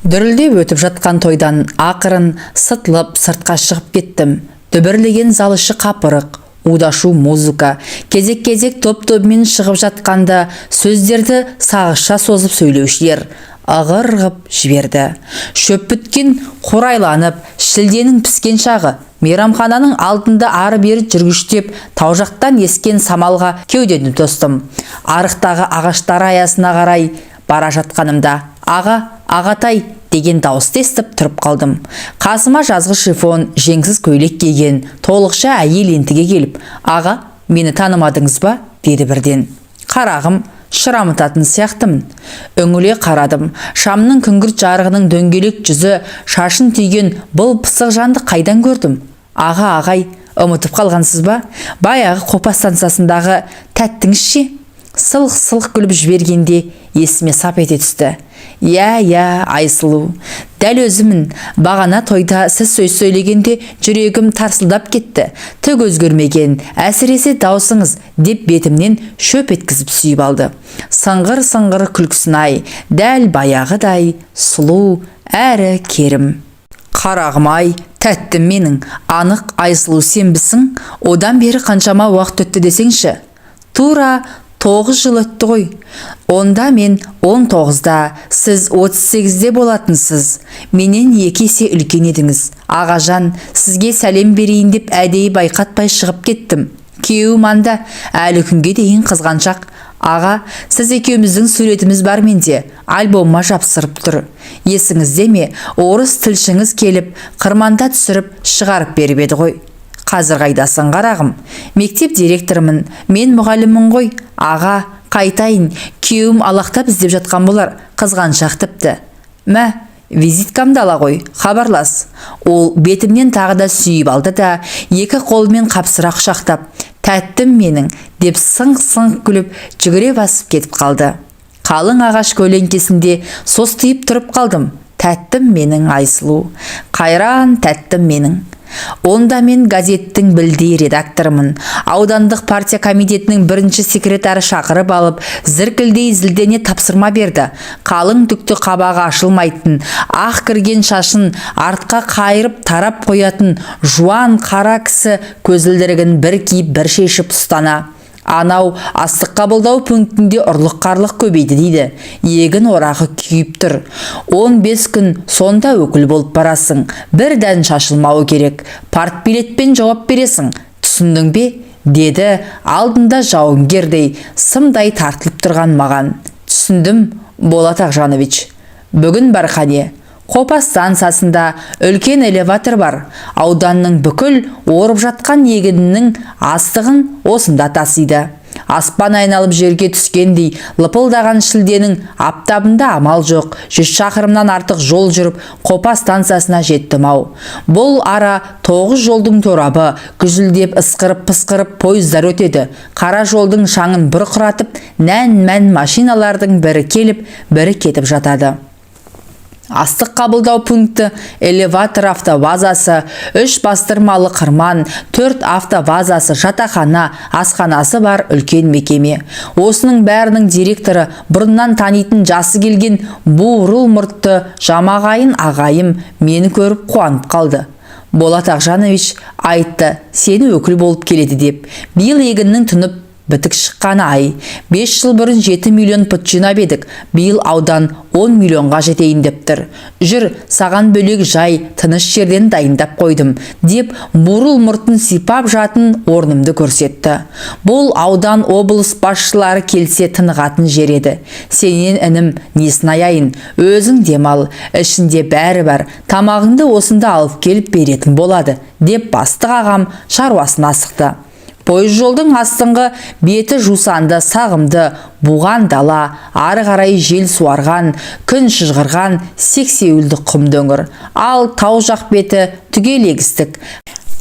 Дүрілдеп өтіп жатқан тойдан ақырын сытылып сыртқа шығып кеттім. Дүбірлеген зал іші қапырық, удашу музыка, кезек-кезек топ-тобымен шығып жатқанда сөздерді сағызша созып сөйлеушілер ығыр-ғып жіберді. Шөп біткен қурайланып, шілденің піскен шағы, мейрамхананың алдында ары-бері жүргіштеп, тау жақтан ескен самалға кеудені тостым. Арықтағы ағаштар аясына қарай бара жатқанымда, ағатай деген дауысты естіп тұрып қалдым. Қасыма жазғы шифон, жеңсіз көйлек киген, толықша әйел ентіге келіп, «Аға, мені танымадыңыз ба?» деді бірден. Қарағым, шырамытатын сияқтымын. Үңіле қарадым. Шамның күңгірт жарығының дөңгелек жүзі, шашын түйген бұл пысық жанды қайдан көрдім? Ағай, ұмытып қалғансыз ба? Баяғы Қопас станциясындағы тәттіңіз ше? Сылқ-сылқ күліп жібергенде есіме сап ете түсті. Я, Айсұлу, дәл өзімін. Бағана тойда сіз сөз сөйлегенде жүрегім тарсылдап кетті. Түк өзгермеген, әсіресе даусыңыз деп бетімнен шөп еткізіп сүйіп алды. Сыңғыр-сыңғыр күлкісін-ай, дәл баяғыдай сұлу әрі керім. Қарағым-ай, тәттім менің, анық Айсұлу сенбісің? Одан бері қаншама уақыт өтті десеңші? Тура 9 жыл өтті ғой. Онда мен 19-да, сіз 38-де болатынсыз. Менен 2 есе үлкен едіңіз. Ағажан, сізге сәлем берейін деп әдейі байқатпай шығып кеттім. Күйеуім анда, әлі күнге дейін қызғаншақ. Аға, сіз екеуміздің суретіміз бар менде, альбомыма жапсырып тұр. Есіңізде ме, орыс тілшіңіз келіп, қырманда түсіріп, шығарып беріп еді ғой. Қазір қайдасың қарағым? Мектеп директорымын, мен мұғаліммін ғой. Аға, қайтайын, күйеуім алақтап іздеп жатқан болар, қызғаншақ тіпті. Мә, визиткамды ала ғой, хабарлас. Ол бетімнен тағы да сүйіп алды да, екі қолымен қапсыра құшақтап, тәттім менің, деп сыңқ-сыңқ күліп, жүгіре басып кетіп қалды. Қалың ағаш көлеңкесінде состиып тұрып қалдым. Тәттім менің Айсұлу, қайран тәттім менің. Онда мен газеттің білдей редакторымын. Аудандық партия комитетінің бірінші секретары шақырып алып, зіркілдей зілдене тапсырма берді. Қалың түкті қабағы ашылмайтын, ақ кірген шашын артқа қайырып тарап қоятын жуан қара кісі көзілдірігін бір киіп бір шешіп ұстана. Анау астық қабылдау пунктінде ұрлық-қарлық көбейді дейді. Егін орағы күйіп тұр. 15 күн сонда өкіл болып барасың. Бір дән шашылмауы керек. Партбилетпен жауап бересің. Түсіндің бе? Деді алдында жауынгердей сымдай тартылып тұрған маған. Түсіндім, Болат Ақжанович. Бүгін бархане. Қопас станциясында үлкен элеватор бар. Ауданның бүкіл орып жатқан егінінің астығын осында тасиды. Аспан айналып жерге түскендей лыпылдаған шілденің аптабында амал жоқ. 100 шақырымнан артық жол жүріп, Қопас станциясына жеттім-ау. Бұл ара 9 жолдың торабы, күзілдеп ысқырып-пысқырып пойыздар өтеді. Қара жолдың шаңын бұрқыратып, нән-мән машиналардың бірі келіп, бірі кетіп жатады. Астық қабылдау пункті, элеватор автовазасы, 3 бастырмалы қырман, 4 автовазасы, жатақхана, асханасы бар үлкен мекеме. Осының бәрінің директоры бұрыннан танитын жасы келген буырыл мұртты жамағайын ағайым мені көріп қуанып қалды. Болат Ақжанович айтты, сені өкіл болып келеді деп. Биыл егіннің тұнып бітік шыққаны ай. 5 жыл бұрын 7 миллион пұт жинап едік. Биыл аудан 10 миллионға жетейін деп тұр. Жүр, саған бөлек жай, тыныш жерден дайындап қойдым, деп бурыл мұртын сипап жатын орнымды көрсетті. Бұл аудан облыс басшылары келсе тынығатын жер еді. Сенен інім, несін аяйын, өзің демал, ішінде бәрі бар, тамағыңды осында алып келіп беретін болады, деп бастық ағам шаруасын асықты. Пойыз жолдың астыңғы беті жусанды, сағымды, буған дала, ары қарай жел суарған, күн шыжғырған, сексеуілді құм дөңір. Ал тау жақ беті түгел егістік.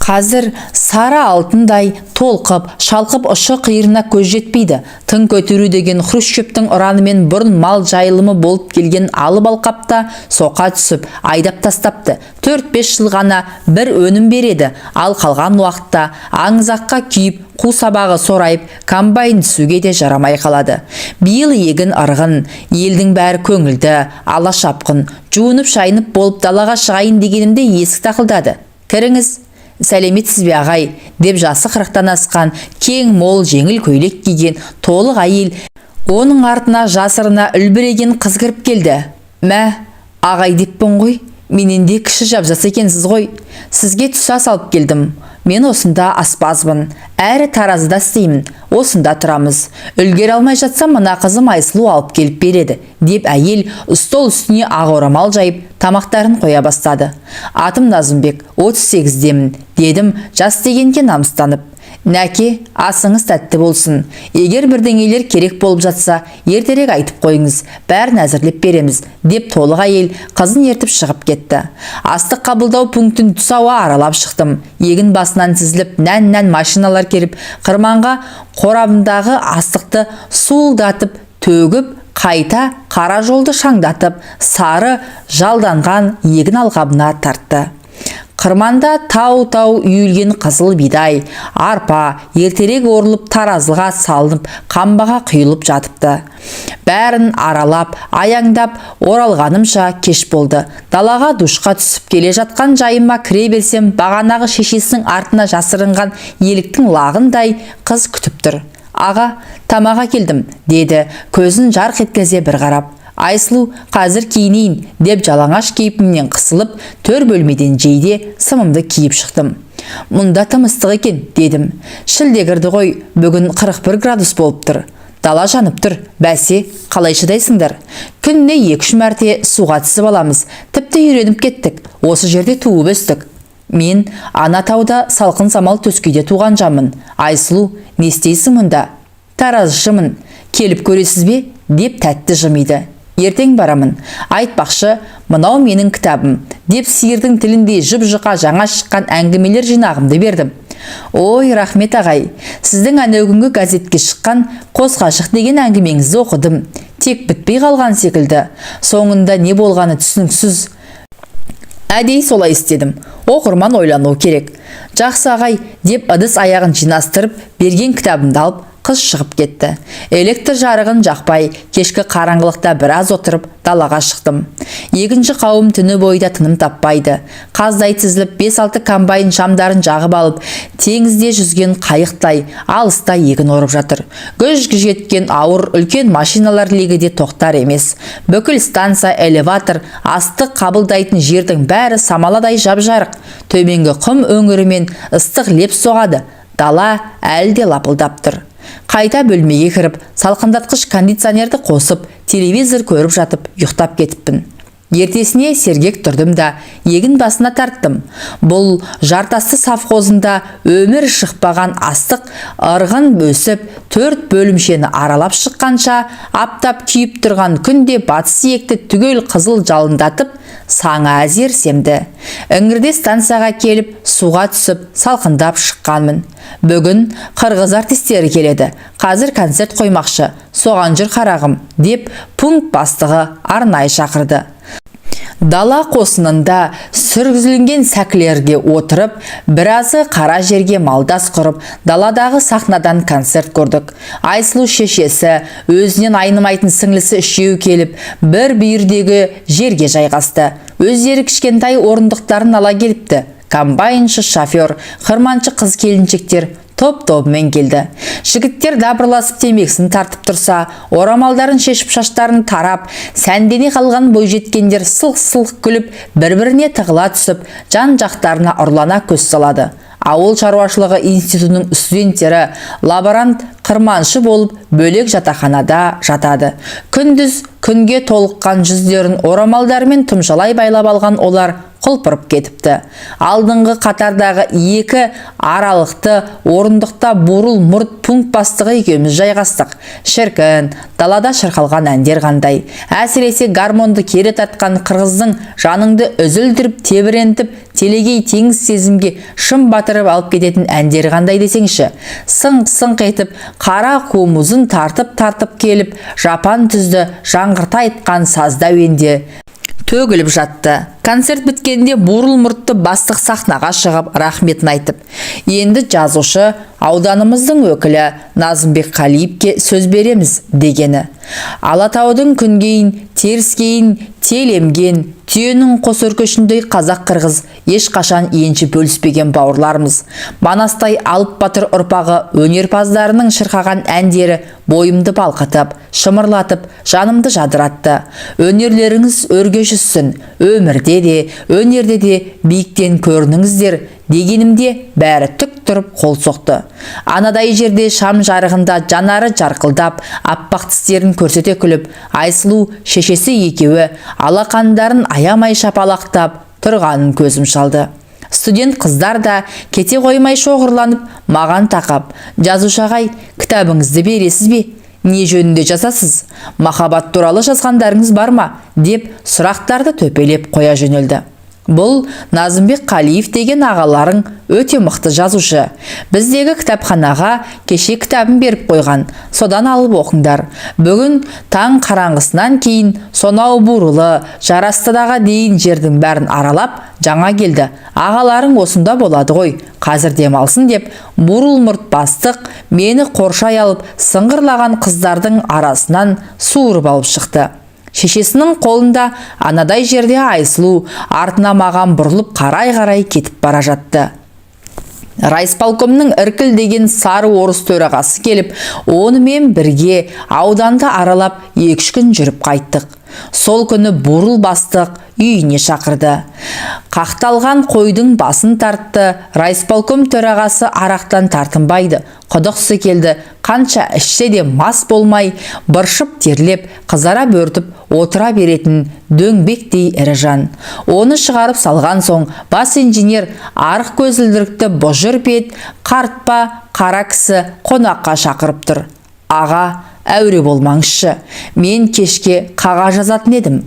Қазір сары алтындай толқып, шалқып ұшы қиырына көз жетпейді. Тың көтеру деген Хрущевтің ұранымен бұрын мал жайылымы болып келген алып алқапта соқа түсіп, айдап тастапты. 4-5 жыл ғана бір өнім береді, ал қалған уақытта аңызаққа күйіп, қу сабағы сорайып, комбайн түсуге де жарамай қалады. Биыл егін ырғын, елдің бәрі көңілді, ала шапқын, жуынып шайынып болып далаға шығайын дегенімде есік тақылдады. Кіріңіз. Сәлеметсіз бе ағай, деп жасы 40-тан асқан, кең мол жеңіл көйлек киген толық әйел, оның артына жасырына үлбіреген қыз кіріп келді. Мә, ағай деппін ғой, менен де кіші жапжас екенсіз ғой. Сізге түса салып келдім. Мен осында аспазбын, әрі таразыда істеймін, осында тұрамыз. Үлгер алмай жатсам, мына қызым Айсұлу алып келіп береді, деп әйел стол үстіне ақ орамал жайып, тамақтарын қоя бастады. Атым Назымбек, 38-демін, дедім, жас дегенге намыстанып. Нәке, асыңыз тәтті болсын. Егер бірдеңелер керек болып жатса, ертерек айтып қойыңыз, бәрін әзірлеп береміз, деп толық әйел қызын ертіп шығып кетті. Астық қабылдау пунктін түс ауа аралап шықтым. Егін басынан тізіліп, нән машиналар келіп, қырманға қорабындағы астықты суылдатып, төгіп, қайта қара жолды шаңдатып, сары жалданған егін алқабына тартты. Қырманда тау-тау үйілген қызыл бидай, арпа, ертерек орылып таразыға салынып, қамбаға құйылып жатыпты. Бәрін аралап, аяңдап, оралғанымша кеш болды. Далаға душқа түсіп келе жатқан жайыма кіре берсем, бағанағы шешесінің артына жасырынған еліктің лағындай қыз күтіп тұр. Аға, тамаға келдім, деді, көзін жарқ еткізе бір қарап. Айсұлу, қазір киінейін, деп жалаңаш кейпімнен қысылып, төр бөлмеден жейде сымымды киіп шықтым. Мұнда тым ыстық екен, дедім. Шілде кірді ғой, бүгін 41 градус болып тұр. Дала жанып тұр, бәсе, қалай шыдайсыңдар? Күніне 2-3 мәрте суға түсіп аламыз, тіпті үйреніп кеттік, осы жерде туып өстік. Мен ана тауда салқын самал төскейде туған жамын. Айсұлу, не істейсің мұнда? Таразышымын, келіп көресіз бе? Деп тәтті жымиды. Ертең барамын. Айтпақшы, мынау менің кітабым, деп сиырдың тілінде жып-жұқа жаңа шыққан әңгімелер жинағымды бердім. Ой, рахмет ағай, сіздің әнеугінгі газетке шыққан Қос ғашық деген әңгімеңізді оқыдым. Тек бітпей қалған секілді. Соңында не болғаны түсініксіз. Әдей солай істедім. Оқырман ойлану керек. Жақсы ағай, деп ыдыс аяғын жинастырып, берген кітабымды алып, қыз шығып кетті. Электр жарығын жақпай, кешкі қараңғылықта біраз отырып, далаға шықтым. Екінші қауым түні бойда тыным таппайды. Қаздай тізіліп, 5-6 комбайн шамдарын жағып алып, теңізде жүзген қайықтай, алыста егін орып жатыр. Гүж-гүж еткен ауыр үлкен машиналар легі де тоқтар емес. Бүкіл станса, элеватор, астық қабылдайтын жердің бәрі самаладай жап-жарық. Төменгі құм өңірімен ыстық леп соғады. Дала әлде лапылдап тұр. Қайта бөлмеге кіріп, салқындатқыш кондиционерді қосып, телевизор көріп жатып, ұйықтап кетіппін. Ертесіне сергек тұрдым да, егін басына тарттым. Бұл жартасты совхозында өмір шықпаған астық ырғын бөсіп, 4 бөлімшені аралап шыққанша, аптап күйіп тұрған күнде батыс иекті түгел қызыл жалындатып, саңа әзер семді. Іңірде станцияға келіп, суға түсіп, салқындап шыққанмын. Бүгін қырғыз артистері келеді. Қазір концерт қоймақшы. Соған жүр қарағым, деп пункт бастығы арнайы шақырды. Дала қосынында сүргізілген сәкілерге отырып, біразы қара жерге малдас құрып, даладағы сахнадан концерт көрдік. Айсұлу шешесі, өзінен айнымайтын сіңлісі үшеуі келіп, бір бүйірдегі жерге жайғасты. Өздері кішкентай орындықтарын ала келіпті. Комбайншы, шофер, қырманшы қыз келіншектер топ-тобымен келді. Жігіттер дабырласып темекісін тартып тұрса, орамалдарын шешіп шаштарын тарап, сәндене қалған бойжеткендер сылқ-сылқ күліп, бір-біріне тығыла түсіп, жан-жақтарына ұрлана көз салады. Ауыл шаруашылығы институтының студенттері лаборант қырманшы болып бөлек жатақханада жатады. Күндіз күнге толыққан жүздерін орамалдарымен тұмшалай байлап алған олар құлпырып кетіпті. Алдыңғы қатардағы екі аралықты орындықта бурыл мұрт пункт бастығы екеуміз жайғастық. Шіркін, далада шырқалған әндер қандай. Әсіресе гармонды кері тартқан қырғыздың жаныңды үзілдіріп, тебірентіп, телегей теңіз сезімге шым батырып алып кететін әндері қандай десеңші. Сыңқ-сыңқ етіп, қара қомызын тартып келіп, жапан түзді жаңғырта айтқан сазда әуенде төгіліп жатты. Концерт біткенде бурыл мұртты бастық сахнаға шығып рахметін айтып, енді жазушы ауданымыздың өкілі Назымбек Қалиевке сөз береміз дегені. Алатаудың күнгейін, теріскейін телемген, түйенің қос өркешіндей қазақ-қырғыз ешқашан енші бөліспеген бауырларымыз. Манастай алып батыр ұрпағы өнерпаздарының шырқаған әндері бойымды балқытып, шымырлатып, жанымды жадыратты. Өнерлеріңіз өрге жүзсін, өмірде де, өнерде де биіктен көрініңіздер дегенімде бәрі түк тұрып қол соқты. Анадай жерде шам жарығында жанары жарқылдап, аппақ тістерін көрсете күліп, Айсұлу шешесі екеуі алақандарын аямай шапалақтап тұрғанын көзім шалды. Студент қыздар да кете қоймай шоғырланып, маған тақап, жазушы ағай, кітабыңызды бересіз бе? Не жөнінде жазасыз? Махаббат туралы жазғандарыңыз бар ма? Деп сұрақтарды төпелеп қоя жөнелді. Бұл Назымбек Қалиев деген ағаларың өте мықты жазушы. Біздегі кітапханаға кеше кітабын беріп қойған. Содан алып оқыңдар. Бүгін таң қараңғысынан кейін сонау бурылы, Жарастыдағы дейін жердің бәрін аралап жаңа келді. Ағаларың осында болады ғой, қазір демалсын деп, бурыл мұрт бастық мені қоршай алып, сыңғырлаған қыздардың арасынан суырып алып шықты. Шешесінің қолында анадай жерде Айсұлу артына маған бұрылып қарай кетіп бара жатты. Райисполкомның Іркіл деген сары орыс төрағасы келіп, онымен бірге ауданды аралап 2-3 күн жүріп қайттық. Сол күні бурыл бастық үйіне шақырды. Қақталған қойдың басын тартты. Райисполком төрағасы арақтан тартынбайды. Құдықсы келді. Қанша ішсе де мас болмай, быршып терлеп, қызара бөртіп отыра беретін дөңбектей ірі жан. Оны шығарып салған соң, бас инженер арық көзілдірікті бұжыр бет, қартпа қара кісі қонаққа шақырып тұр. Аға, әуре болмаңызшы, мен кешке қаға жазатын едім.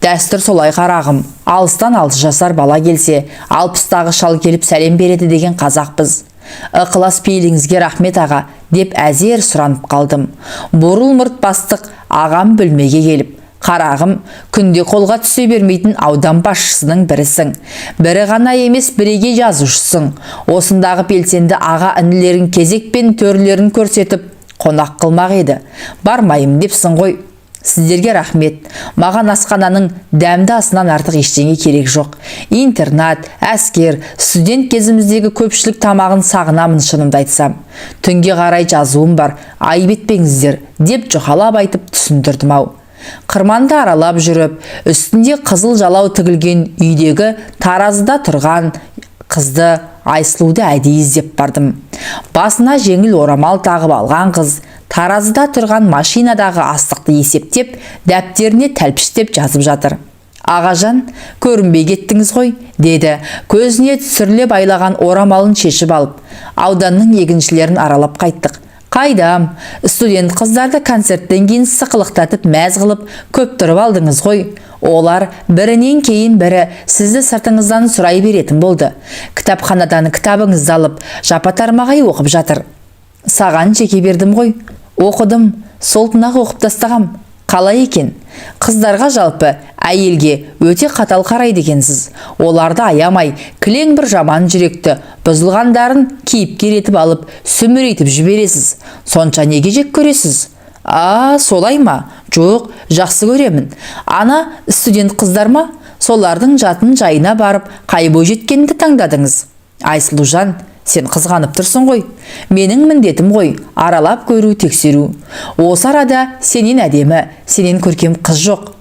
Дәстүр солай қарағым, алыстан 6 жасар бала келсе, 60-тағы шал келіп сәлем береді деген қазақпыз. Ықылас пейіліңізге рахмет аға, деп әзер сұранып қалдым. Бурыл мұрт бастық ағам бөлмеге келіп, қарағым, күнде қолға түсе бермейтін аудан басшысының бірісің. Бірі ғана емес, бірегей жазушысың. Осындағы белсенді аға інілерін кезекпен төрлерін көрсетіп, қонақ қылмақ еді. Бармайым депсің ғой. Сіздерге рахмет. Маған асхананың дәмді асынан артық ештеңе керек жоқ. Интернат, әскер, студент кезіміздегі көпшілік тамағын сағынамын шынымды айтсам. Түнге қарай жазуым бар, айып етпеңіздер, деп жұқалап айтып түсіндірдім ау. Қырманды аралап жүріп, үстінде қызыл жалау тігілген үйдегі таразыда тұрған қызды Айсұлуды әдейі іздеп бардым. Басына жеңіл орамал тағып алған қыз таразыда тұрған машинадағы астықты есептеп, дәптеріне тәлпіштеп жазып жатыр. Ағажан, көрінбей кеттіңіз ғой, деді, көзіне түсіріле байлаған орамалын шешіп алып. Ауданның егіншілерін аралап қайттық. Қайдам, студент қыздарды концерттен кейін сықылықтатып мәз қылып көп тұрып алдыңыз ғой. Олар бірінен кейін бірі сізді сыртыңыздан сұрай беретін болды. Кітапханадан кітабыңызды алып, жапа-тармағай оқып жатыр. Саған жеке бердім ғой. Оқыдым, солтынақ оқып тастағам. Қалай екен? Қыздарға жалпы, әйелге өте қатал қарайды екенсіз. Оларды аямай, кілең бір жаман жүректі, бұзылғандарын кейіпкер етіп алып, сүмірейтіп жібересіз. Сонша неге жек көресіз? Солай ма? Жоқ, жақсы көремін. Ана студент қыздар ма? Солардың жатын жайына барып, қай бой жеткенді таңдадыңыз? Айсұлужан, сен қызғанып тұрсың ғой. Менің міндетім ғой, аралап көру, тексеру. Осы арада сенен әдемі, сенен көркем қыз жоқ.